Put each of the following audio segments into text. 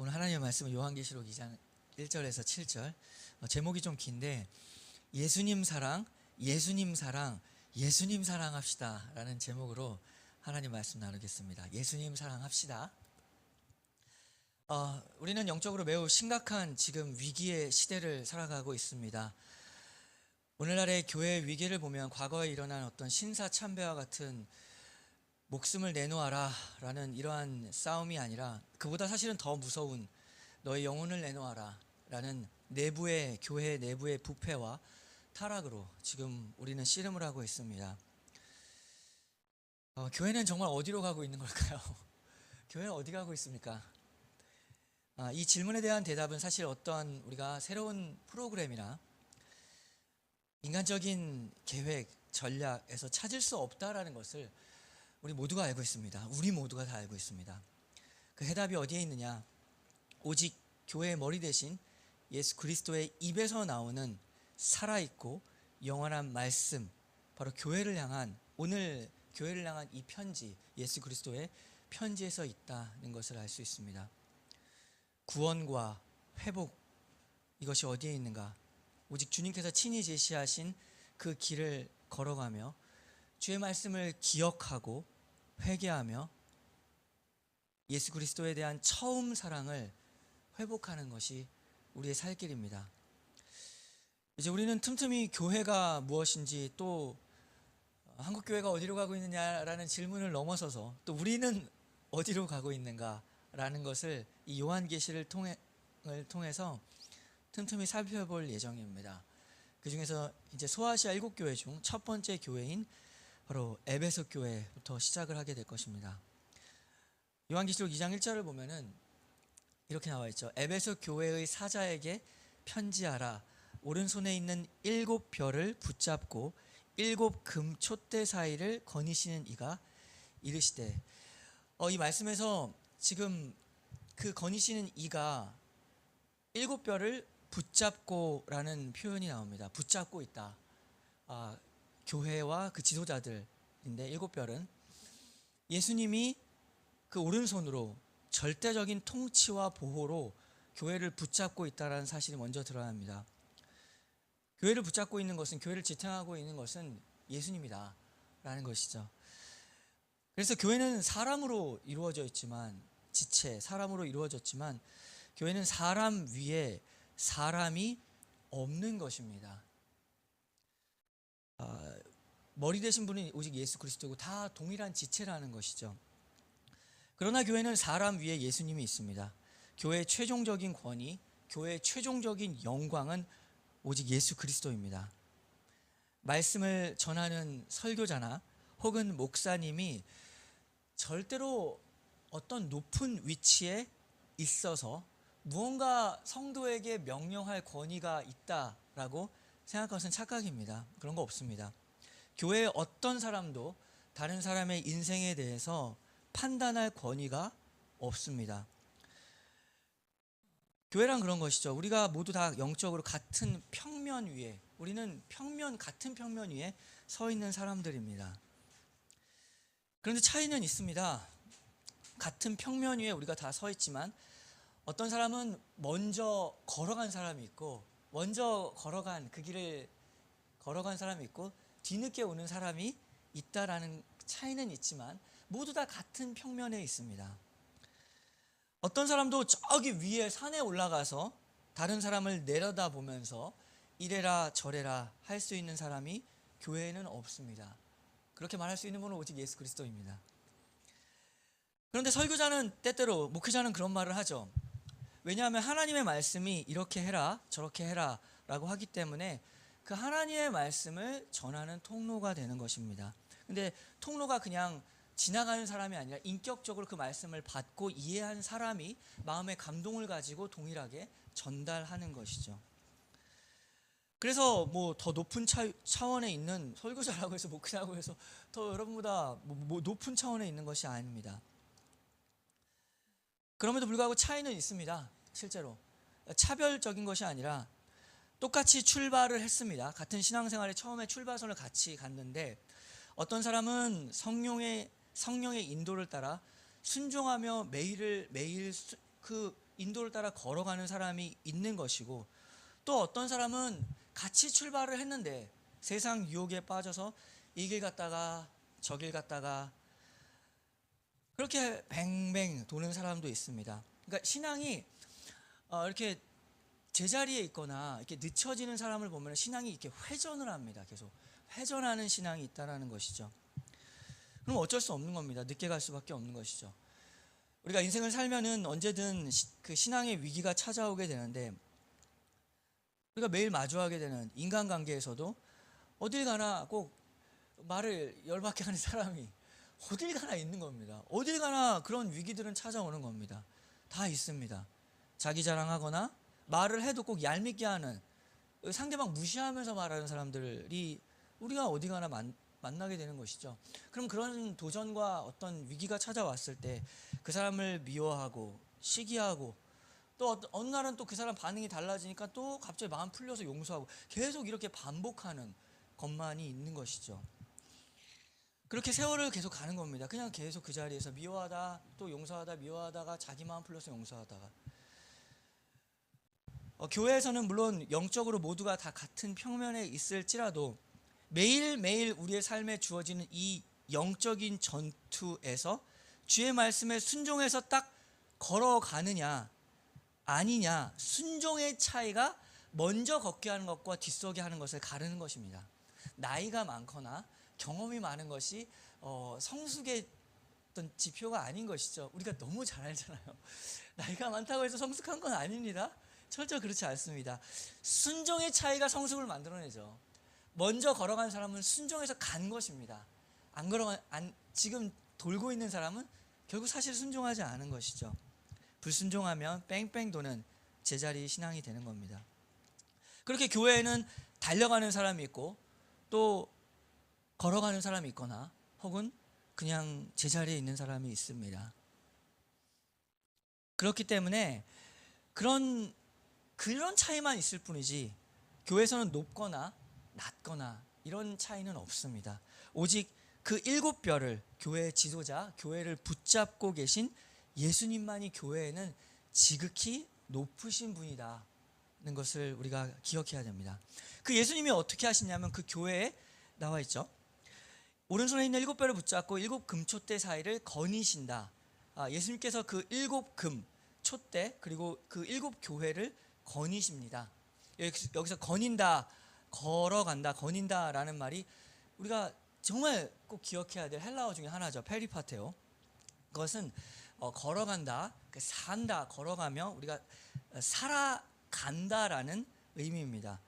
오늘 하나님의 말씀은 요한계시록 2장 1절에서 7절. 제목이 좀 긴데 예수님 사랑, 예수님 사랑, 예수님 사랑합시다 라는 제목으로 하나님 말씀 나누겠습니다. 예수님 사랑합시다. 우리는 영적으로 매우 심각한 지금 위기의 시대를 살아가고 있습니다. 오늘날의 교회의 위기를 보면 과거에 일어난 어떤 신사참배와 같은 목숨을 내놓아라 라는 이러한 싸움이 아니라 그보다 사실은 더 무서운 너의 영혼을 내놓아라 라는 교회 내부의 부패와 타락으로 지금 우리는 씨름을 하고 있습니다. 교회는 정말 어디로 가고 있는 걸까요? 교회는 어디 가고 있습니까? 이 질문에 대한 대답은 사실 어떠한 우리가 새로운 프로그램이나 인간적인 계획, 전략에서 찾을 수 없다라는 것을 우리 모두가 알고 있습니다. 우리 모두가 다 알고 있습니다. 그 해답이 어디에 있느냐? 오직 교회의 머리 대신 예수 그리스도의 입에서 나오는 살아있고 영원한 말씀, 바로 오늘 교회를 향한 이 편지, 예수 그리스도의 편지에서 있다는 것을 알 수 있습니다. 구원과 회복, 이것이 어디에 있는가? 오직 주님께서 친히 제시하신 그 길을 걸어가며 주의 말씀을 기억하고 회개하며 예수 그리스도에 대한 처음 사랑을 회복하는 것이 우리의 살 길입니다. 이제 우리는 틈틈이 교회가 무엇인지 또 한국교회가 어디로 가고 있느냐라는 질문을 넘어서서 또 우리는 어디로 가고 있는가라는 것을 이 요한계시를 통해서 틈틈이 살펴볼 예정입니다. 그 중에서 이제 소아시아 7교회 중 첫 번째 교회인 바로 에베소 교회부터 시작을 하게 될 것입니다. 요한계시록 2장 1절을 보면은 이렇게 나와 있죠. 에베소 교회의 사자에게 편지하라. 오른손에 있는 7별을 붙잡고 7 금촛대 사이를 거니시는 이가 이르시되. 이 말씀에서 지금 그 거니시는 이가 7별을 붙잡고라는 표현이 나옵니다. 붙잡고 있다. 교회와 그 지도자들인데 7별은 예수님이 그 오른손으로 절대적인 통치와 보호로 교회를 붙잡고 있다는 사실이 먼저 드러야 합니다. 교회를 붙잡고 있는 것은, 교회를 지탱하고 있는 것은 예수님이다 라는 것이죠. 그래서 교회는 사람으로 이루어져 있지만, 사람으로 이루어졌지만 교회는 사람 위에 사람이 없는 것입니다. 머리 되신 분은 오직 예수 그리스도고 다 동일한 지체라는 것이죠. 그러나 교회는 사람 위에 예수님이 있습니다. 교회의 최종적인 권위, 교회의 최종적인 영광은 오직 예수 그리스도입니다. 말씀을 전하는 설교자나 혹은 목사님이 절대로 어떤 높은 위치에 있어서 무언가 성도에게 명령할 권위가 있다라고 생각하는 것은 착각입니다. 그런 거 없습니다. 교회의 어떤 사람도 다른 사람의 인생에 대해서 판단할 권위가 없습니다. 교회란 그런 것이죠. 우리가 모두 다 영적으로 같은 평면 위에, 우리는 같은 평면 위에 서 있는 사람들입니다. 그런데 차이는 있습니다. 같은 평면 위에 우리가 다 서 있지만 어떤 사람은 먼저 걸어간 사람이 있고, 먼저 그 길을 걸어간 사람이 있고 뒤늦게 오는 사람이 있다라는 차이는 있지만 모두 다 같은 평면에 있습니다. 어떤 사람도 저기 위에 산에 올라가서 다른 사람을 내려다보면서 이래라 저래라 할 수 있는 사람이 교회에는 없습니다. 그렇게 말할 수 있는 분은 오직 예수 그리스도입니다. 그런데 설교자는 때때로, 목회자는 그런 말을 하죠. 왜냐하면 하나님의 말씀이 이렇게 해라 저렇게 해라 라고 하기 때문에 그 하나님의 말씀을 전하는 통로가 되는 것입니다. 근데 통로가 그냥 지나가는 사람이 아니라 인격적으로 그 말씀을 받고 이해한 사람이 마음의 감동을 가지고 동일하게 전달하는 것이죠. 그래서 뭐 더 높은 차원에 있는 설교자라고 해서 목회자라고 해서 더 여러분보다 높은 차원에 있는 것이 아닙니다. 그럼에도 불구하고 차이는 있습니다. 실제로 차별적인 것이 아니라 똑같이 출발을 했습니다. 같은 신앙생활에 처음에 출발선을 같이 갔는데 어떤 사람은 성령의 인도를 따라 순종하며 매일 그 인도를 따라 걸어가는 사람이 있는 것이고, 또 어떤 사람은 같이 출발을 했는데 세상 유혹에 빠져서 이 길 갔다가 저 길 갔다가 그렇게 뱅뱅 도는 사람도 있습니다. 그러니까 신앙이 이렇게 제자리에 있거나 이렇게 늦춰지는 사람을 보면 신앙이 이렇게 회전을 합니다. 계속 회전하는 신앙이 있다라는 것이죠. 그럼 어쩔 수 없는 겁니다. 늦게 갈 수밖에 없는 것이죠. 우리가 인생을 살면은 언제든 그 신앙의 위기가 찾아오게 되는데, 우리가 매일 마주하게 되는 인간관계에서도 어딜 가나 꼭 말을 열받게 하는 사람이 어딜 가나 있는 겁니다. 어딜 가나 그런 위기들은 찾아오는 겁니다. 다 있습니다. 자기 자랑하거나 말을 해도 꼭 얄밉게 하는, 상대방 무시하면서 말하는 사람들이 우리가 어디 가나 만나게 되는 것이죠. 그럼 그런 도전과 어떤 위기가 찾아왔을 때 그 사람을 미워하고 시기하고, 또 어느 날은 또 그 사람 반응이 달라지니까 또 갑자기 마음 풀려서 용서하고, 계속 이렇게 반복하는 것만이 있는 것이죠. 그렇게 세월을 계속 가는 겁니다. 그냥 계속 그 자리에서 미워하다 또 용서하다, 미워하다가 자기 마음 풀려서 용서하다가. 교회에서는 물론 영적으로 모두가 다 같은 평면에 있을지라도 매일매일 우리의 삶에 주어지는 이 영적인 전투에서 주의 말씀에 순종해서 딱 걸어가느냐 아니냐, 순종의 차이가 먼저 걷게 하는 것과 뒤서게 하는 것을 가르는 것입니다. 나이가 많거나 경험이 많은 것이 성숙의 어떤 지표가 아닌 것이죠. 우리가 너무 잘 알잖아요. 나이가 많다고 해서 성숙한 건 아닙니다. 절대 그렇지 않습니다. 순종의 차이가 성숙을 만들어내죠. 먼저 걸어간 사람은 순종해서 간 것입니다. 지금 돌고 있는 사람은 결국 사실 순종하지 않은 것이죠. 불순종하면 뺑뺑 도는 제자리 신앙이 되는 겁니다. 그렇게 교회에는 달려가는 사람이 있고 또 걸어가는 사람이 있거나 혹은 그냥 제자리에 있는 사람이 있습니다. 그렇기 때문에 그런 차이만 있을 뿐이지 교회에서는 높거나 낮거나 이런 차이는 없습니다. 오직 그 7별을, 교회의 지도자, 교회를 붙잡고 계신 예수님만이 교회에는 지극히 높으신 분이다는 것을 우리가 기억해야 됩니다. 그 예수님이 어떻게 하시냐면 그 교회에 나와 있죠. 오른손에 있는 7별을 붙잡고 7 금촛대 사이를 거니신다. 예수님께서 그 7 금촛대 그리고 그 7 교회를 거니십니다. 여기서 거닌다, 걸어간다, 거닌다라는 말이 우리가 정말 꼭 기억해야 될 헬라어 중에 하나죠. 페리파테오. 그것은 걸어간다, 산다, 걸어가며 우리가 살아간다라는 의미입니다.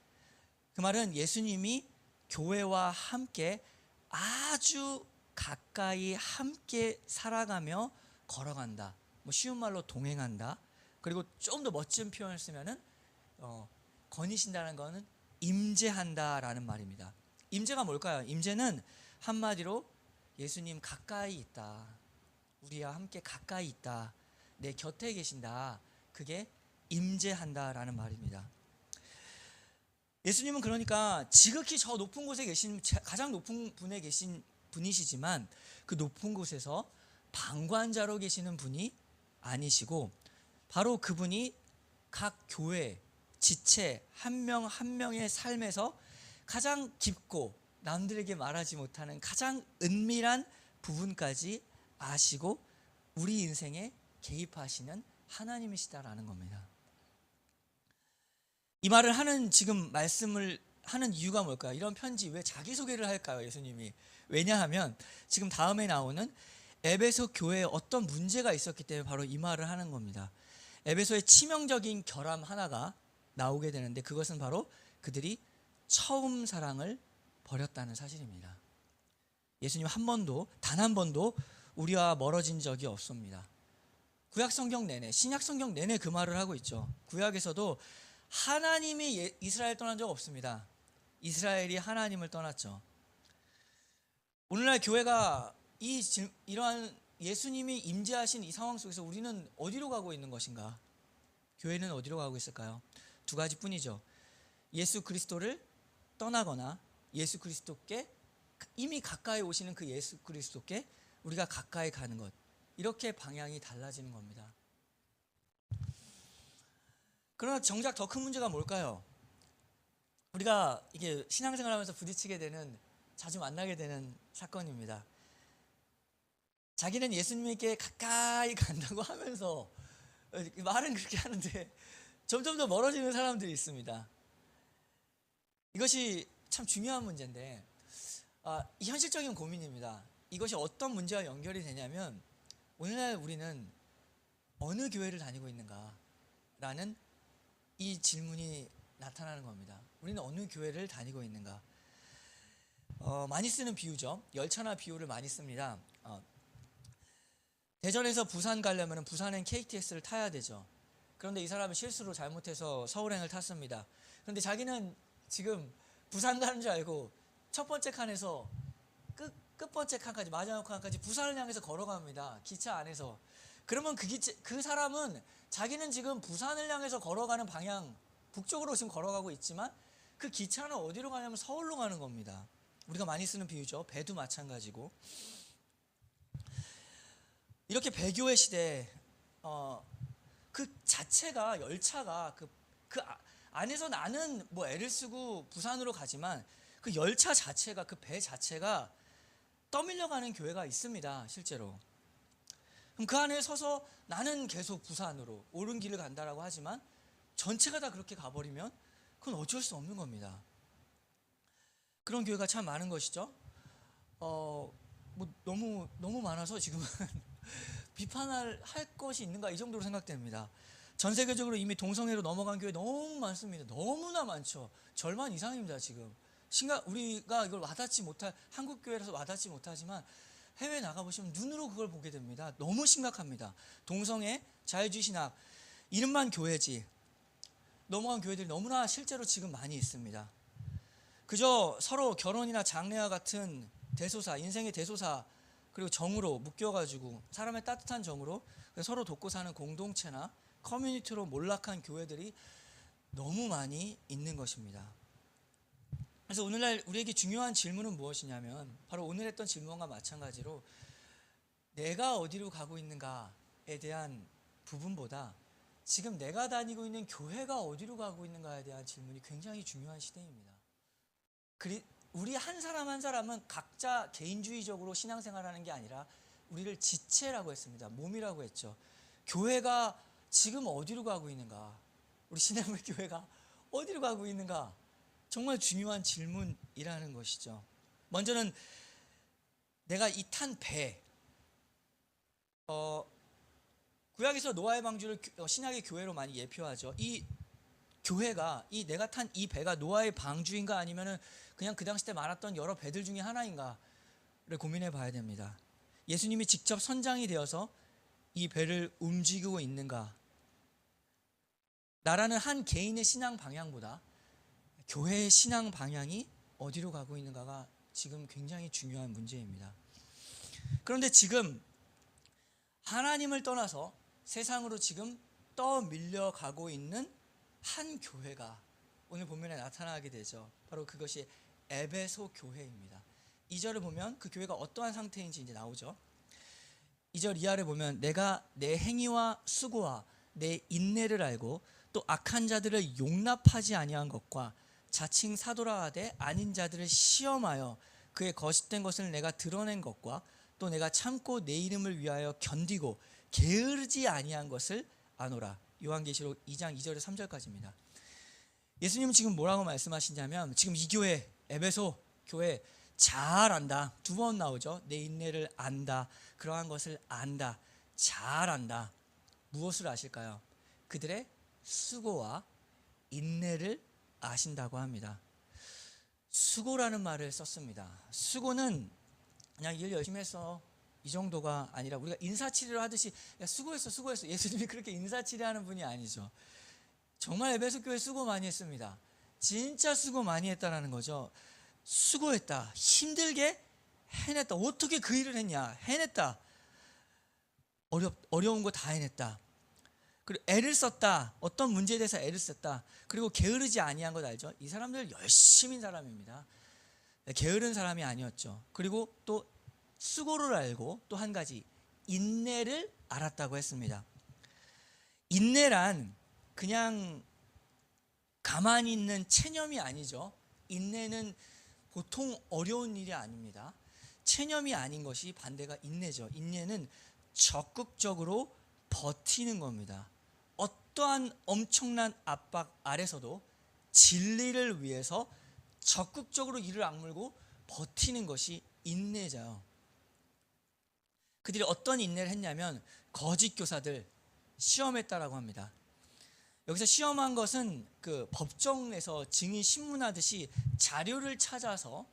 그 말은 예수님이 교회와 함께 아주 가까이 함께 살아가며 걸어간다. 쉬운 말로 동행한다. 그리고 좀 더 멋진 표현을 쓰면은 거니신다는 것은 임재한다라는 말입니다. 임재가 뭘까요? 임재는 한마디로 예수님 가까이 있다, 우리와 함께 가까이 있다, 내 곁에 계신다, 그게 임재한다라는 말입니다. 예수님은 그러니까 지극히 저 높은 곳에 계신, 가장 높은 분에 계신 분이시지만 그 높은 곳에서 방관자로 계시는 분이 아니시고, 바로 그분이 각 교회 지체 한 명 한 명의 삶에서 가장 깊고 남들에게 말하지 못하는 가장 은밀한 부분까지 아시고 우리 인생에 개입하시는 하나님이시다라는 겁니다. 이 말을 하는, 지금 말씀을 하는 이유가 뭘까요? 이런 편지 왜 자기소개를 할까요, 예수님이? 왜냐하면 지금 다음에 나오는 에베소 교회에 어떤 문제가 있었기 때문에 바로 이 말을 하는 겁니다. 에베소의 치명적인 결함 하나가 나오게 되는데, 그것은 바로 그들이 처음 사랑을 버렸다는 사실입니다. 예수님 단 한 번도 우리와 멀어진 적이 없습니다. 구약 성경 내내, 신약 성경 내내 그 말을 하고 있죠. 구약에서도 하나님이 이스라엘 떠난 적 없습니다. 이스라엘이 하나님을 떠났죠. 오늘날 교회가 이러한 예수님이 임재하신 이 상황 속에서 우리는 어디로 가고 있는 것인가? 교회는 어디로 가고 있을까요? 두 가지뿐이죠. 예수 그리스도를 떠나거나 예수 그리스도께, 이미 가까이 오시는 그 예수 그리스도께 우리가 가까이 가는 것, 이렇게 방향이 달라지는 겁니다. 그러나 정작 더 큰 문제가 뭘까요? 우리가 이게 신앙생활하면서 부딪히게 되는, 자주 만나게 되는 사건입니다. 자기는 예수님에게 가까이 간다고 하면서 말은 그렇게 하는데 점점 더 멀어지는 사람들이 있습니다. 이것이 참 중요한 문제인데 이 현실적인 고민입니다. 이것이 어떤 문제와 연결이 되냐면, 오늘날 우리는 어느 교회를 다니고 있는가 라는 이 질문이 나타나는 겁니다. 우리는 어느 교회를 다니고 있는가. 많이 쓰는 비유죠. 열차나 비유를 많이 씁니다. 대전에서 부산 가려면 부산행 KTX를 타야 되죠. 그런데 이 사람은 실수로 잘못해서 서울행을 탔습니다. 그런데 자기는 지금 부산 가는 줄 알고 첫 번째 칸에서 끝번째 칸까지, 마지막 칸까지 부산을 향해서 걸어갑니다. 기차 안에서. 그러면 그 사람은 자기는 지금 부산을 향해서 걸어가는 방향, 북쪽으로 지금 걸어가고 있지만 그 기차는 어디로 가냐면 서울로 가는 겁니다. 우리가 많이 쓰는 비유죠. 배도 마찬가지고. 이렇게 배교의 시대에 그 자체가, 열차가 그 안에서 나는 뭐 애를 쓰고 부산으로 가지만 그 열차 자체가, 그 배 자체가 떠밀려가는 교회가 있습니다. 실제로. 그럼 그 안에 서서 나는 계속 부산으로 옳은 길을 간다라고 하지만 전체가 다 그렇게 가버리면 그건 어쩔 수 없는 겁니다. 그런 교회가 참 많은 것이죠. 뭐 너무 많아서 지금은 비판할 것이 있는가, 이 정도로 생각됩니다. 전 세계적으로 이미 동성애로 넘어간 교회 너무 많습니다. 너무나 많죠. 절반 이상입니다. 지금 우리가 이걸 와닿지 못할, 한국 교회라서 와닿지 못하지만 해외에 나가보시면 눈으로 그걸 보게 됩니다. 너무 심각합니다. 동성애, 자유주의 신학, 이름만 교회지 넘어간 교회들이 너무나 실제로 지금 많이 있습니다. 그저 서로 결혼이나 장래와 같은 대소사, 인생의 대소사, 그리고 정으로 묶여가지고, 사람의 따뜻한 정으로 서로 돕고 사는 공동체나 커뮤니티로 몰락한 교회들이 너무 많이 있는 것입니다. 그래서 오늘날 우리에게 중요한 질문은 무엇이냐면, 바로 오늘 했던 질문과 마찬가지로 내가 어디로 가고 있는가에 대한 부분보다 지금 내가 다니고 있는 교회가 어디로 가고 있는가에 대한 질문이 굉장히 중요한 시대입니다. 우리 한 사람 한 사람은 각자 개인주의적으로 신앙생활하는 게 아니라 우리를 지체라고 했습니다. 몸이라고 했죠. 교회가 지금 어디로 가고 있는가, 우리 신한물 교회가 어디로 가고 있는가, 정말 중요한 질문이라는 것이죠. 먼저는 내가 이 탄 배, 구약에서 노아의 방주를 신약의 교회로 많이 예표하죠. 이 교회가, 이 내가 탄 이 배가 노아의 방주인가, 아니면은 그냥 그 당시 때 많았던 여러 배들 중에 하나인가를 고민해 봐야 됩니다. 예수님이 직접 선장이 되어서 이 배를 움직이고 있는가, 나라는 한 개인의 신앙 방향보다 교회의 신앙 방향이 어디로 가고 있는가가 지금 굉장히 중요한 문제입니다. 그런데 지금 하나님을 떠나서 세상으로 지금 떠밀려가고 있는 한 교회가 오늘 본문에 나타나게 되죠. 바로 그것이 에베소 교회입니다. 2절을 보면 그 교회가 어떠한 상태인지 이제 나오죠. 2절 이하를 보면, 내가 내 행위와 수고와 내 인내를 알고 또 악한 자들을 용납하지 아니한 것과 자칭 사도라 하되 아닌 자들을 시험하여 그의 거짓된 것을 내가 드러낸 것과 또 내가 참고 내 이름을 위하여 견디고 게으르지 아니한 것을 아노라. 요한계시록 2장 2절에서 3절까지입니다. 예수님은 지금 뭐라고 말씀하시냐면, 지금 이 교회, 에베소 교회 잘 안다. 두 번 나오죠. 내 인내를 안다. 그러한 것을 안다. 잘 안다. 무엇을 아실까요? 그들의 수고와 인내를 아신다고 합니다. 수고라는 말을 썼습니다. 수고는 그냥 일 열심히 했어, 이 정도가 아니라, 우리가 인사치레를 하듯이 야 수고했어. 예수님이 그렇게 인사치레하는 분이 아니죠. 정말 에베소 교회 수고 많이 했습니다. 진짜 수고 많이 했다라는 거죠. 수고했다. 힘들게 해냈다. 어떻게 그 일을 했냐? 해냈다. 어려운 거 다 해냈다. 그리고 애를 썼다. 어떤 문제에 대해서 애를 썼다. 그리고 게으르지 아니한 것 알죠? 이 사람들 열심인 사람입니다. 게으른 사람이 아니었죠. 그리고 또 수고를 알고 또 한 가지, 인내를 알았다고 했습니다. 인내란 그냥 가만히 있는 체념이 아니죠. 인내는 보통 어려운 일이 아닙니다. 체념이 아닌 것이 반대가 인내죠. 인내는 적극적으로 버티는 겁니다. 어떠한 엄청난 압박 아래서도 진리를 위해서 적극적으로 이를 악물고 버티는 것이 인내자요. 그들이 어떤 인내를 했냐면 거짓 교사들 시험했다라고 합니다. 여기서 시험한 것은 그 법정에서 증인 신문하듯이 자료를 찾아서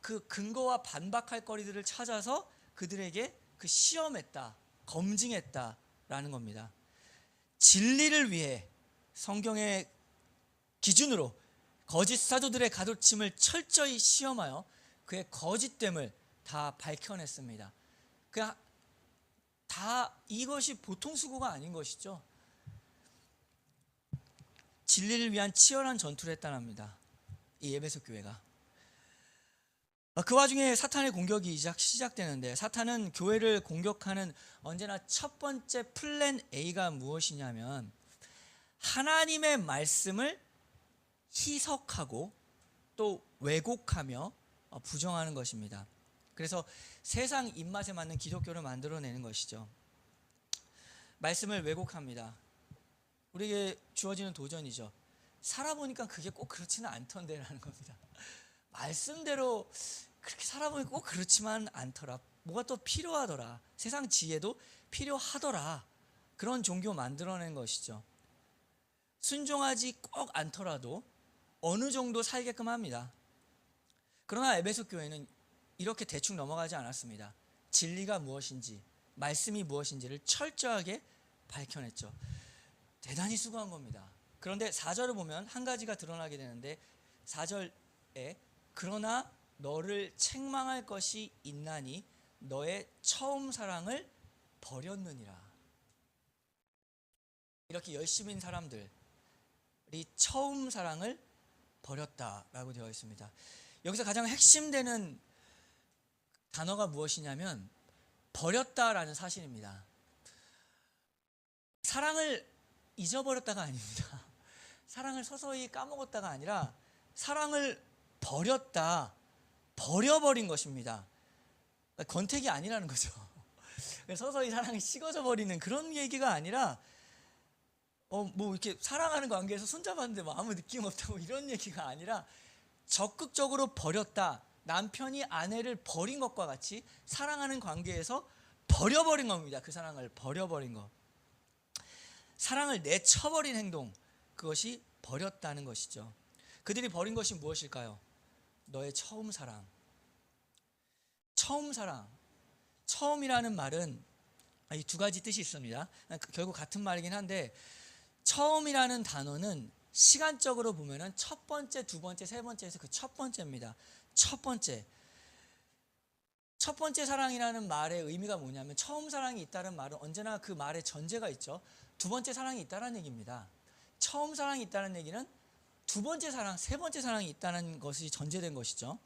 그 근거와 반박할 거리들을 찾아서 그들에게 그 시험했다, 검증했다라는 겁니다. 진리를 위해 성경의 기준으로 거짓 사도들의 가르침을 철저히 시험하여 그의 거짓됨을 다 밝혀냈습니다. 그냥 다 이것이 보통 수고가 아닌 것이죠. 진리를 위한 치열한 전투를 했다랍니다. 이 에베소 교회가. 그 와중에 사탄의 공격이 시작되는데, 사탄은 교회를 공격하는 언제나 첫 번째 플랜 A가 무엇이냐면 하나님의 말씀을 희석하고 또 왜곡하며 부정하는 것입니다. 그래서 세상 입맛에 맞는 기독교를 만들어내는 것이죠. 말씀을 왜곡합니다. 우리에게 주어지는 도전이죠. 살아보니까 그게 꼭 그렇지는 않던데라는 겁니다. 말씀대로 그렇게 살아보니까 꼭 그렇지만 않더라. 뭐가 또 필요하더라. 세상 지혜도 필요하더라. 그런 종교 만들어낸 것이죠. 순종하지 꼭 않더라도 어느 정도 살게끔 합니다. 그러나 에베소 교회는 이렇게 대충 넘어가지 않았습니다. 진리가 무엇인지, 말씀이 무엇인지를 철저하게 밝혀냈죠. 대단히 수고한 겁니다. 그런데 4절을 보면 한 가지가 드러나게 되는데, 4절에 그러나 너를 책망할 것이 있나니 너의 처음 사랑을 버렸느니라. 이렇게 열심인 사람들이 처음 사랑을 버렸다라고 되어 있습니다. 여기서 가장 핵심되는 단어가 무엇이냐면 버렸다라는 사실입니다. 사랑을 잊어버렸다가 아닙니다. 사랑을 서서히 까먹었다가 아니라 사랑을 버렸다, 버려버린 것입니다. 권태기 아니라는 거죠. 서서히 사랑이 식어져 버리는 그런 얘기가 아니라 뭐 이렇게 사랑하는 관계에서 손잡았는데 뭐 아무 느낌 없다고 이런 얘기가 아니라 적극적으로 버렸다. 남편이 아내를 버린 것과 같이 사랑하는 관계에서 버려버린 겁니다. 그 사랑을 버려버린 것. 사랑을 내쳐버린 행동, 그것이 버렸다는 것이죠. 그들이 버린 것이 무엇일까요? 너의 처음 사랑. 처음 사랑. 처음이라는 말은 이 두 가지 뜻이 있습니다. 결국 같은 말이긴 한데, 처음이라는 단어는 시간적으로 보면은 첫 번째, 두 번째, 세 번째에서 그 첫 번째입니다. 첫 번째 사랑이라는 말의 의미가 뭐냐면, 처음 사랑이 있다는 말은 언제나 그 말에 전제가 있죠. 두 번째 사랑이 있다는 얘기입니다. 처음 사랑이 있다는 얘기는 두 번째 사랑, 세 번째 사랑이 있다는 것이 전제된 것이죠.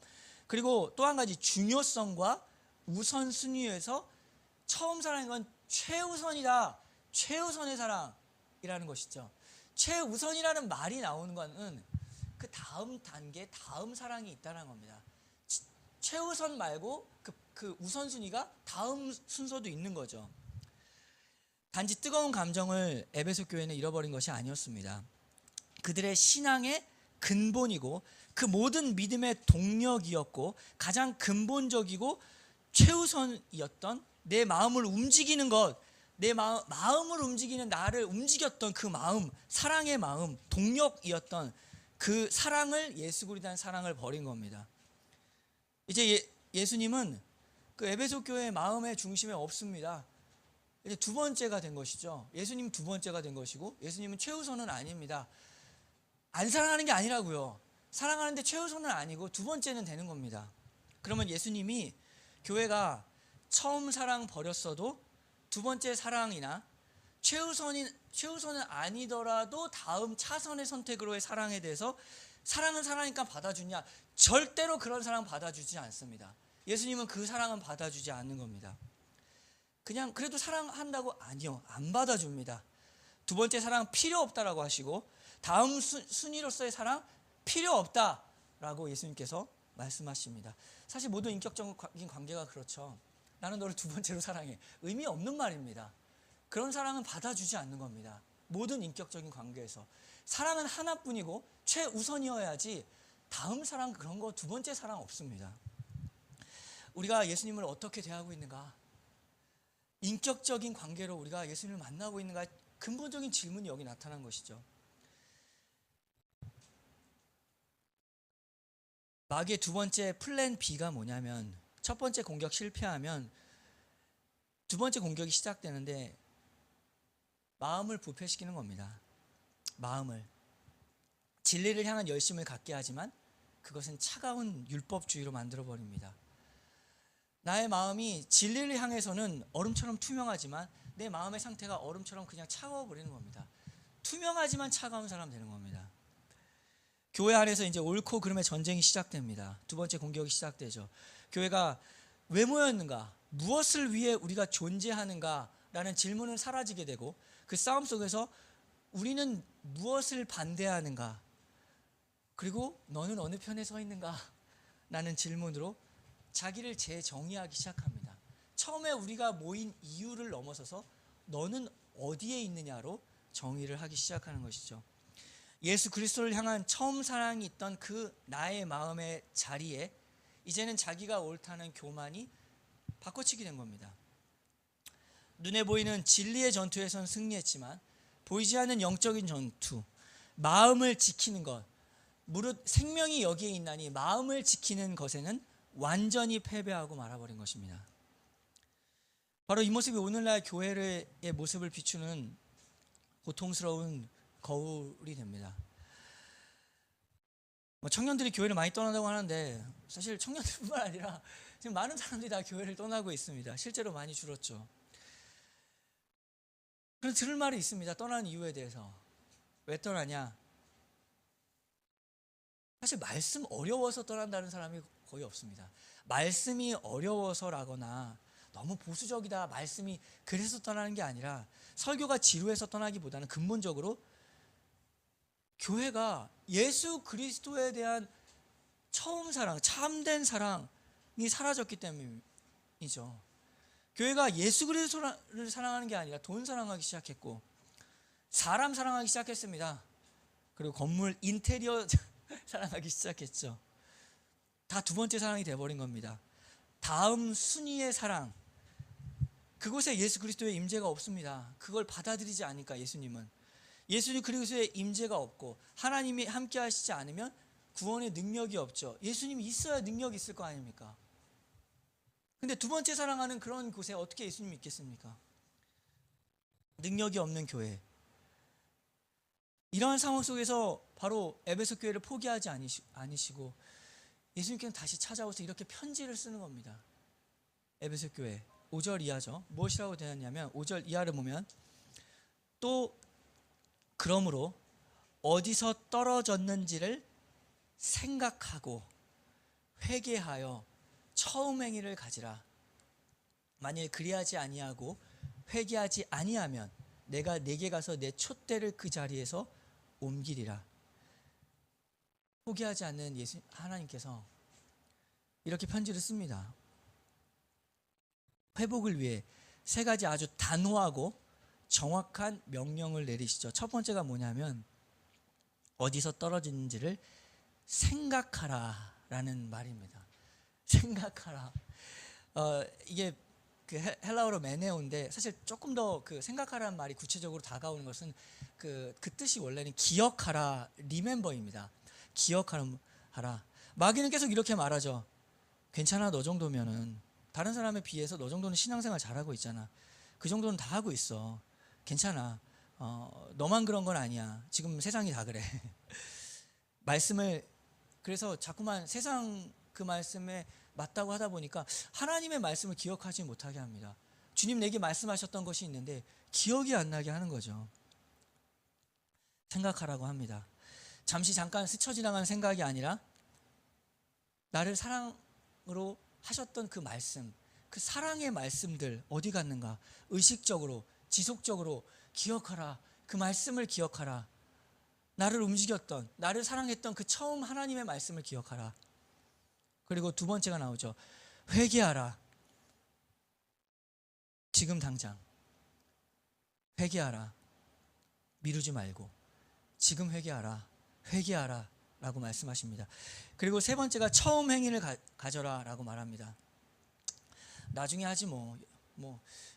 그리고 또 한 가지 중요성과 우선순위에서 처음 사랑인 건 최우선이다, 최우선의 사랑이라는 것이죠. 최우선이라는 말이 나오는 것은 그 다음 단계, 다음 사랑이 있다는 겁니다. 최우선 말고 그 우선순위가 다음 순서도 있는 거죠. 단지 뜨거운 감정을 에베소 교회는 잃어버린 것이 아니었습니다. 그들의 신앙의 근본이고 그 모든 믿음의 동력이었고 가장 근본적이고 최우선이었던 내 마음을 움직이는 것, 내 마음을 움직이는 나를 움직였던 그 마음, 사랑의 마음, 동력이었던 그 사랑을, 예수 그리스도의 사랑을 버린 겁니다. 이제 예수님은 그 에베소 교회의 마음의 중심에 없습니다. 이제 두 번째가 된 것이죠. 예수님 두 번째가 된 것이고, 예수님은 최우선은 아닙니다. 안 사랑하는 게 아니라고요. 사랑하는데 최우선은 아니고 두 번째는 되는 겁니다. 그러면 예수님이 교회가 처음 사랑 버렸어도 두 번째 사랑이나 최우선은 아니더라도 다음 차선의 선택으로의 사랑에 대해서 사랑은 사랑이니까 받아주냐? 절대로 그런 사랑 받아주지 않습니다. 예수님은 그 사랑은 받아주지 않는 겁니다. 그냥 그래도 사랑한다고? 아니요, 안 받아줍니다. 두 번째 사랑 필요 없다라고 하시고, 다음 순위로서의 사랑 필요 없다라고 예수님께서 말씀하십니다. 사실 모든 인격적인 관계가 그렇죠. 나는 너를 두 번째로 사랑해. 의미 없는 말입니다. 그런 사랑은 받아주지 않는 겁니다. 모든 인격적인 관계에서 사랑은 하나뿐이고 최우선이어야지 다음 사랑 그런 거 두 번째 사랑 없습니다. 우리가 예수님을 어떻게 대하고 있는가? 인격적인 관계로 우리가 예수님을 만나고 있는가? 근본적인 질문이 여기 나타난 것이죠. 마귀의 두 번째 플랜 B가 뭐냐면, 첫 번째 공격 실패하면 두 번째 공격이 시작되는데 마음을 부패시키는 겁니다. 마음을. 진리를 향한 열심을 갖게 하지만 그것은 차가운 율법주의로 만들어버립니다. 나의 마음이 진리를 향해서는 얼음처럼 투명하지만 내 마음의 상태가 얼음처럼 그냥 차가워버리는 겁니다. 투명하지만 차가운 사람 되는 겁니다. 교회 안에서 이제 옳고 그름의 전쟁이 시작됩니다. 두 번째 공격이 시작되죠. 교회가 왜 모였는가? 무엇을 위해 우리가 존재하는가? 라는 질문은 사라지게 되고, 그 싸움 속에서 우리는 무엇을 반대하는가? 그리고 너는 어느 편에 서 있는가? 라는 질문으로 자기를 재정의하기 시작합니다. 처음에 우리가 모인 이유를 넘어서서 너는 어디에 있느냐로 정의를 하기 시작하는 것이죠. 예수 그리스도를 향한 처음 사랑이 있던 그 나의 마음의 자리에 이제는 자기가 옳다는 교만이 바꿔치기 된 겁니다. 눈에 보이는 진리의 전투에선 승리했지만 보이지 않는 영적인 전투, 마음을 지키는 것, 무릇 생명이 여기에 있나니 마음을 지키는 것에는 완전히 패배하고 말아버린 것입니다. 바로 이 모습이 오늘날 교회의 모습을 비추는 고통스러운 거울이 됩니다. 청년들이 교회를 많이 떠난다고 하는데 사실 청년들뿐만 아니라 지금 많은 사람들이 다 교회를 떠나고 있습니다. 실제로 많이 줄었죠. 그래서 들을 말이 있습니다. 떠나는 이유에 대해서. 왜 떠나냐? 사실 말씀 어려워서 떠난다는 사람이 거의 없습니다. 말씀이 어려워서라거나 너무 보수적이다, 말씀이 그래서 떠나는 게 아니라 설교가 지루해서 떠나기보다는 근본적으로 교회가 예수 그리스도에 대한 처음 사랑, 참된 사랑이 사라졌기 때문이죠. 교회가 예수 그리스도를 사랑하는 게 아니라 돈 사랑하기 시작했고 사람 사랑하기 시작했습니다. 그리고 건물 인테리어 사랑하기 시작했죠. 다 두 번째 사랑이 돼버린 겁니다. 다음 순위의 사랑, 그곳에 예수 그리스도의 임재가 없습니다. 그걸 받아들이지 않으니까 예수님 그리스도의 임재가 없고 하나님이 함께 하시지 않으면 구원의 능력이 없죠. 예수님이 있어야 능력이 있을 거 아닙니까? 근데 두 번째 사랑하는 그런 곳에 어떻게 예수님이 있겠습니까? 능력이 없는 교회. 이러한 상황 속에서 바로 에베소 교회를 포기하지 않으시고 예수님께는 다시 찾아오셔서 이렇게 편지를 쓰는 겁니다. 에베소 교회 5절 이하죠. 무엇이라고 되었냐면 5절 이하를 보면 또 그러므로 어디서 떨어졌는지를 생각하고 회개하여 처음 행위를 가지라. 만일 그리하지 아니하고 회개하지 아니하면 내가 내게 가서 내 촛대를 그 자리에서 옮기리라. 포기하지 않는 하나님께서 이렇게 편지를 씁니다. 회복을 위해 세 가지 아주 단호하고 정확한 명령을 내리시죠. 첫 번째가 뭐냐면 어디서 떨어지는지를 생각하라 라는 말입니다. 생각하라. 이게 그 헬라어로 메네오인데 사실 조금 더 그 생각하라는 말이 구체적으로 다가오는 것은 그 뜻이 원래는 기억하라, 리멤버입니다. 기억하라. 마귀는 계속 이렇게 말하죠. 괜찮아, 너 정도면은 다른 사람에 비해서 너 정도는 신앙생활 잘하고 있잖아. 그 정도는 다 하고 있어. 괜찮아. 너만 그런 건 아니야. 지금 세상이 다 그래. 말씀을 그래서 자꾸만 세상 그 말씀에 맞다고 하다 보니까 하나님의 말씀을 기억하지 못하게 합니다. 주님 내게 말씀하셨던 것이 있는데 기억이 안 나게 하는 거죠. 생각하라고 합니다. 잠깐 스쳐 지나가는 생각이 아니라 나를 사랑으로 하셨던 그 말씀, 그 사랑의 말씀들 어디 갔는가 의식적으로 지속적으로 기억하라. 그 말씀을 기억하라. 나를 움직였던, 나를 사랑했던 그 처음 하나님의 말씀을 기억하라. 그리고 두 번째가 나오죠. 회개하라. 지금 당장 회개하라. 미루지 말고 지금 회개하라. 회개하라 라고 말씀하십니다. 그리고 세 번째가 처음 행위를 가져라 라고 말합니다. 나중에 하지 뭐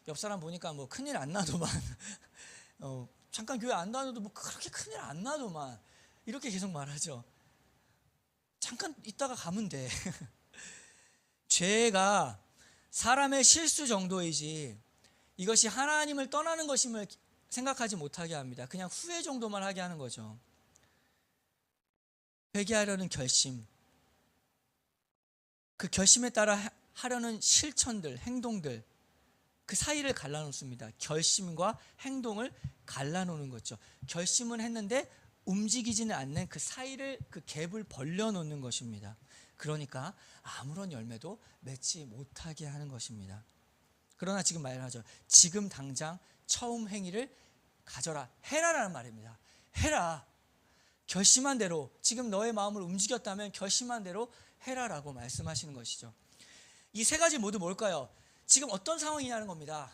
옆 사람 보니까 뭐 큰일 안 나도만 잠깐 교회 안 다녀도 뭐 그렇게 큰일 안 나도만 이렇게 계속 말하죠. 잠깐 있다가 가면 돼. 죄가 사람의 실수 정도이지 이것이 하나님을 떠나는 것임을 생각하지 못하게 합니다. 그냥 후회 정도만 하게 하는 거죠. 회개하려는 결심, 그 결심에 따라 하려는 실천들, 행동들, 그 사이를 갈라놓습니다. 결심과 행동을 갈라놓는 거죠. 결심은 했는데 움직이지는 않는 그 사이를, 그 갭을 벌려놓는 것입니다. 그러니까 아무런 열매도 맺지 못하게 하는 것입니다. 그러나 지금 말하죠. 지금 당장 처음 행위를 가져라. 해라라는 말입니다. 해라. 결심한 대로, 지금 너의 마음을 움직였다면 결심한 대로 해라라고 말씀하시는 것이죠. 이 세 가지 모두 뭘까요? 지금 어떤 상황이냐는 겁니다.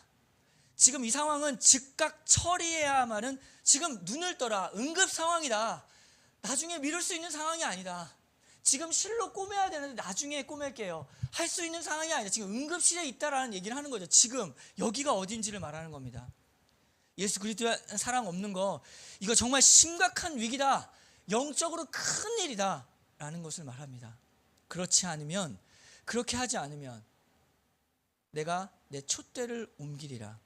지금 이 상황은 즉각 처리해야만은, 지금 눈을 떠라, 응급 상황이다. 나중에 미룰 수 있는 상황이 아니다. 지금 실로 꼬매야 되는데 나중에 꼬맬게요. 할 수 있는 상황이 아니다. 지금 응급실에 있다라는 얘기를 하는 거죠. 지금 여기가 어딘지를 말하는 겁니다. 예수 그리스도의 사랑 없는 거, 이거 정말 심각한 위기다. 영적으로 큰 일이다 라는 것을 말합니다. 그렇지 않으면, 그렇게 하지 않으면 내가 내 촛대를 옮기리라.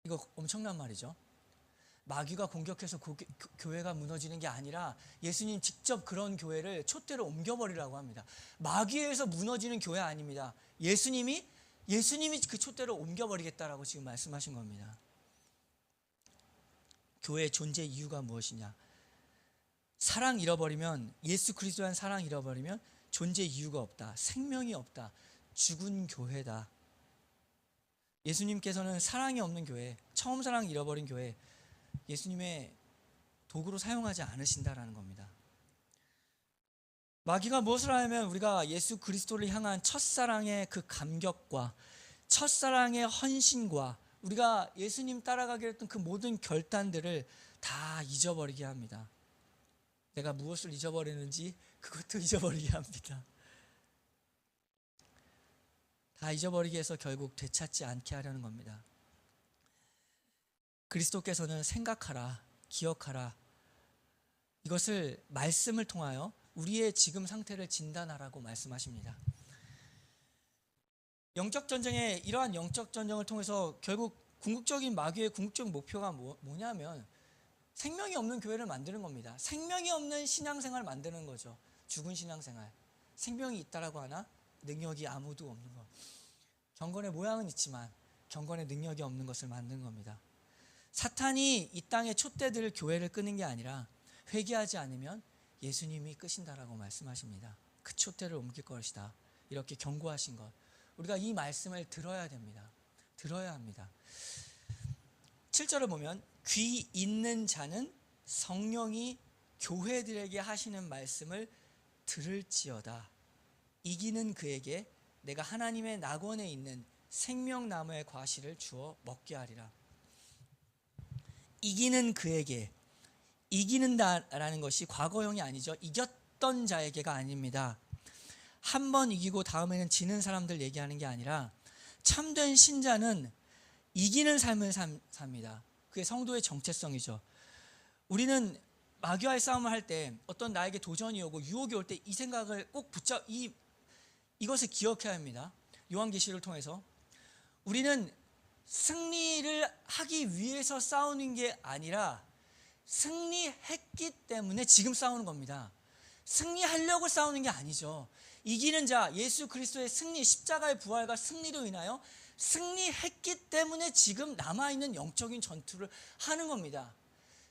이거 엄청난 말이죠. 마귀가 공격해서 교회가 무너지는 게 아니라 예수님 직접 그런 교회를 촛대로 옮겨버리라고 합니다. 마귀에서 무너지는 교회 아닙니다. 예수님이 그 촛대로 옮겨버리겠다라고 지금 말씀하신 겁니다. 교회의 존재 이유가 무엇이냐? 사랑 잃어버리면, 예수 그리스도의 사랑 잃어버리면 존재 이유가 없다. 생명이 없다. 죽은 교회다. 예수님께서는 사랑이 없는 교회, 처음 사랑 잃어버린 교회, 예수님의 도구로 사용하지 않으신다라는 겁니다. 마귀가 무엇을 하냐면 우리가 예수 그리스도를 향한 첫사랑의 그 감격과 첫사랑의 헌신과 우리가 예수님 따라가기로 했던 그 모든 결단들을 다 잊어버리게 합니다. 내가 무엇을 잊어버리는지 그것도 잊어버리게 합니다. 다 잊어버리게 해서 결국 되찾지 않게 하려는 겁니다. 그리스도께서는 생각하라, 기억하라, 이것을 말씀을 통하여 우리의 지금 상태를 진단하라고 말씀하십니다. 영적 전쟁에, 이러한 영적 전쟁을 통해서 결국 궁극적인 마귀의 궁극적 목표가 뭐냐면 생명이 없는 교회를 만드는 겁니다. 생명이 없는 신앙생활을 만드는 거죠. 죽은 신앙생활. 생명이 있다라고 하나 능력이 아무도 없는 것. 경건의 모양은 있지만 경건의 능력이 없는 것을 만드는 겁니다. 사탄이 이 땅의 촛대들을, 교회를 끄는 게 아니라 회개하지 않으면 예수님이 끄신다라고 말씀하십니다. 그 촛대를 옮길 것이다. 이렇게 경고하신 것. 우리가 이 말씀을 들어야 됩니다. 들어야 합니다. 7절을 보면 귀 있는 자는 성령이 교회들에게 하시는 말씀을 들을지어다. 이기는 그에게 내가 하나님의 낙원에 있는 생명나무의 과실을 주어 먹게 하리라. 이기는 그에게, 이기는다라는 것이 과거형이 아니죠. 이겼던 자에게가 아닙니다. 한 번 이기고 다음에는 지는 사람들 얘기하는 게 아니라 참된 신자는 이기는 삶을 삽니다. 그게 성도의 정체성이죠. 우리는 마귀와의 싸움을 할 때 어떤 나에게 도전이 오고 유혹이 올 때 이 생각을 꼭 이것을 기억해야 합니다. 요한계시를 통해서 우리는 승리를 하기 위해서 싸우는 게 아니라 승리했기 때문에 지금 싸우는 겁니다. 승리하려고 싸우는 게 아니죠. 이기는 자, 예수 그리스도의 승리, 십자가의 부활과 승리로 인하여 승리했기 때문에 지금 남아있는 영적인 전투를 하는 겁니다.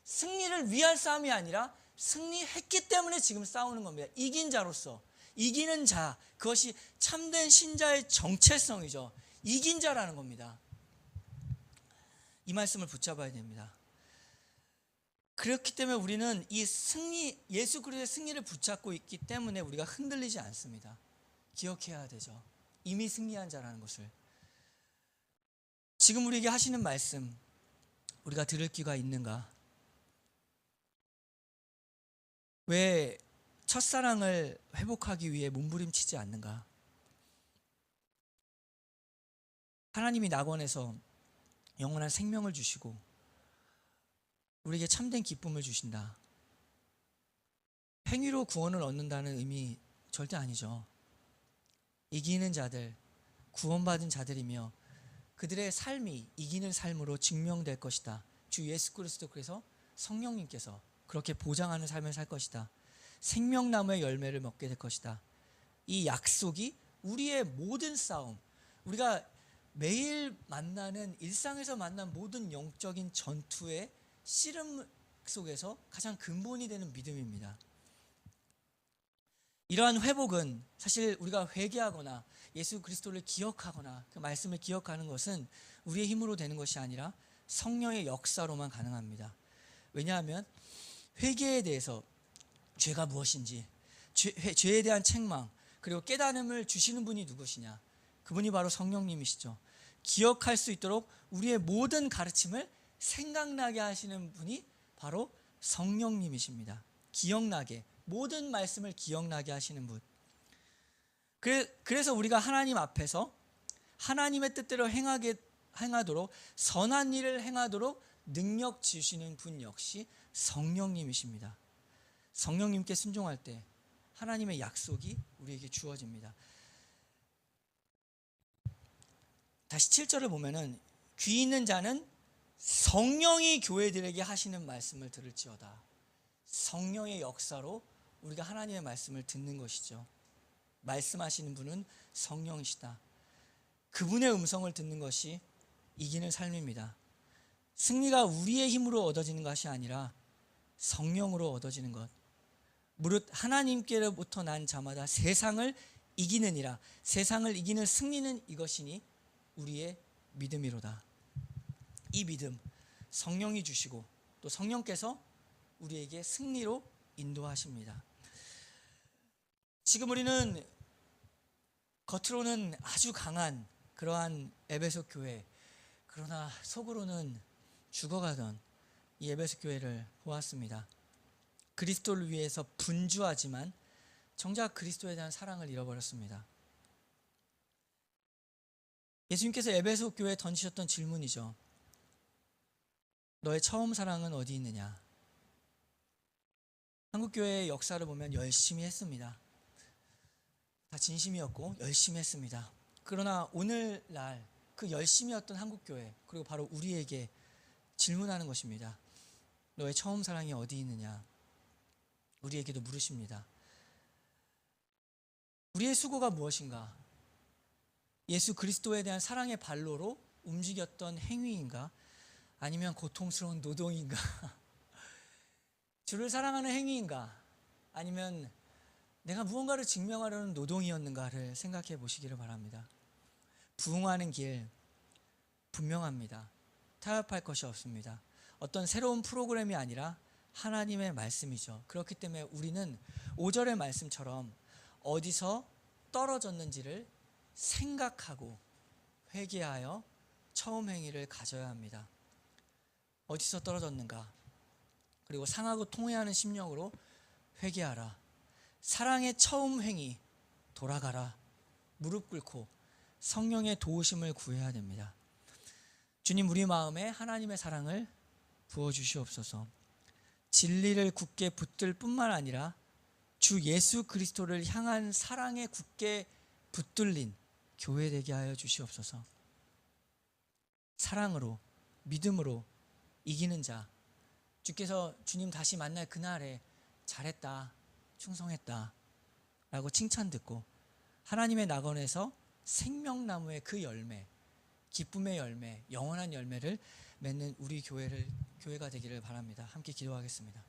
승리를 위한 싸움이 아니라 승리했기 때문에 지금 싸우는 겁니다. 이긴 자로서, 이기는 자, 그것이 참된 신자의 정체성이죠. 이긴 자라는 겁니다. 이 말씀을 붙잡아야 됩니다. 그렇기 때문에 우리는 이 승리, 예수 그리스도의 승리를 붙잡고 있기 때문에 우리가 흔들리지 않습니다. 기억해야 되죠. 이미 승리한 자라는 것을. 지금 우리에게 하시는 말씀 우리가 들을 기가 있는가? 왜 첫사랑을 회복하기 위해 몸부림치지 않는가? 하나님이 낙원에서 영원한 생명을 주시고 우리에게 참된 기쁨을 주신다. 행위로 구원을 얻는다는 의미 절대 아니죠. 이기는 자들, 구원받은 자들이며 그들의 삶이 이기는 삶으로 증명될 것이다. 주 예수 그리스도께서 성령님께서 그렇게 보장하는 삶을 살 것이다. 생명나무의 열매를 먹게 될 것이다. 이 약속이 우리의 모든 싸움, 우리가 매일 만나는 일상에서 만난 모든 영적인 전투의 씨름 속에서 가장 근본이 되는 믿음입니다. 이러한 회복은 사실 우리가 회개하거나 예수 그리스도를 기억하거나 그 말씀을 기억하는 것은 우리의 힘으로 되는 것이 아니라 성령의 역사로만 가능합니다. 왜냐하면 회개에 대해서 죄가 무엇인지, 죄에 대한 책망, 그리고 깨달음을 주시는 분이 누구시냐? 그분이 바로 성령님이시죠. 기억할 수 있도록 우리의 모든 가르침을 생각나게 하시는 분이 바로 성령님이십니다. 기억나게, 모든 말씀을 기억나게 하시는 분. 그래서 우리가 하나님 앞에서 하나님의 뜻대로 행하도록, 선한 일을 행하도록 능력 주시는 분 역시 성령님이십니다. 성령님께 순종할 때 하나님의 약속이 우리에게 주어집니다. 다시 7절을 보면은 귀 있는 자는 성령이 교회들에게 하시는 말씀을 들을지어다. 성령의 역사로 우리가 하나님의 말씀을 듣는 것이죠. 말씀하시는 분은 성령이시다. 그분의 음성을 듣는 것이 이기는 삶입니다. 승리가 우리의 힘으로 얻어지는 것이 아니라 성령으로 얻어지는 것. 무릇 하나님께로부터 난 자마다 세상을 이기느니라. 세상을 이기는 승리는 이것이니 우리의 믿음이로다. 이 믿음 성령이 주시고 또 성령께서 우리에게 승리로 인도하십니다. 지금 우리는 겉으로는 아주 강한 그러한 에베소 교회, 그러나 속으로는 죽어가던 이 에베소 교회를 보았습니다. 그리스도를 위해서 분주하지만 정작 그리스도에 대한 사랑을 잃어버렸습니다. 예수님께서 에베소 교회에 던지셨던 질문이죠. 너의 처음 사랑은 어디 있느냐? 한국교회의 역사를 보면 열심히 했습니다. 다 진심이었고 열심히 했습니다. 그러나 오늘날 그 열심이었던 한국교회, 그리고 바로 우리에게 질문하는 것입니다. 너의 처음 사랑이 어디 있느냐? 우리에게도 물으십니다. 우리의 수고가 무엇인가? 예수 그리스도에 대한 사랑의 발로로 움직였던 행위인가? 아니면 고통스러운 노동인가? 주를 사랑하는 행위인가? 아니면 내가 무언가를 증명하려는 노동이었는가를 생각해 보시기를 바랍니다. 부흥하는 길 분명합니다. 타협할 것이 없습니다. 어떤 새로운 프로그램이 아니라 하나님의 말씀이죠. 그렇기 때문에 우리는 5절의 말씀처럼 어디서 떨어졌는지를 생각하고 회개하여 처음 행위를 가져야 합니다. 어디서 떨어졌는가? 그리고 상하고 통회하는 심령으로 회개하라. 사랑의 처음 행위, 돌아가라. 무릎 꿇고 성령의 도우심을 구해야 됩니다. 주님, 우리 마음에 하나님의 사랑을 부어주시옵소서. 진리를 굳게 붙들 뿐만 아니라 주 예수 그리스도를 향한 사랑에 굳게 붙들린 교회 되게 하여 주시옵소서. 사랑으로, 믿음으로 이기는 자, 주께서 주님 다시 만날 그날에 잘했다, 충성했다 라고 칭찬 듣고 하나님의 낙원에서 생명나무의 그 열매, 기쁨의 열매, 영원한 열매를 맺는 우리 교회가 되기를 바랍니다. 함께 기도하겠습니다.